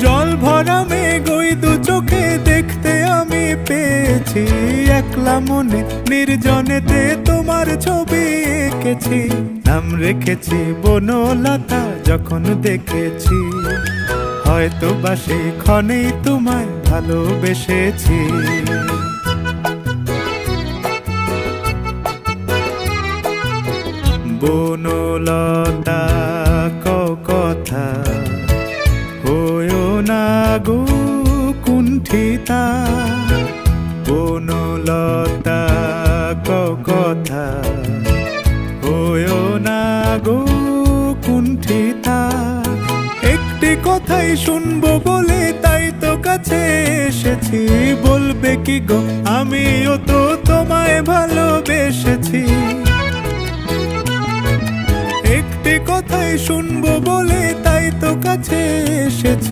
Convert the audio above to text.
জল ভরা মেঘ ওই দু চোখে দেখতে আমি পেয়েছি, একলা মনে নির্জনেতে তোমার ছবি এঁকেছি। নাম রেখেছি বনলতা যখন দেখেছি, হয়তো বা সেই ক্ষণেই তোমায় ভালোবেসেছি। বনলতা কথা হয়ো না গো কুণ্ঠিতা, বনলতা কথা হয়ো না গো কুণ্ঠিতা। একটি কথাই শুনবো বলে তাই তো কাছে এসেছি, বলবে কি গো আমিও তো তোমায় ভালোবেসেছি। একটি কথাই শুনবো বলে তাই তো কাছে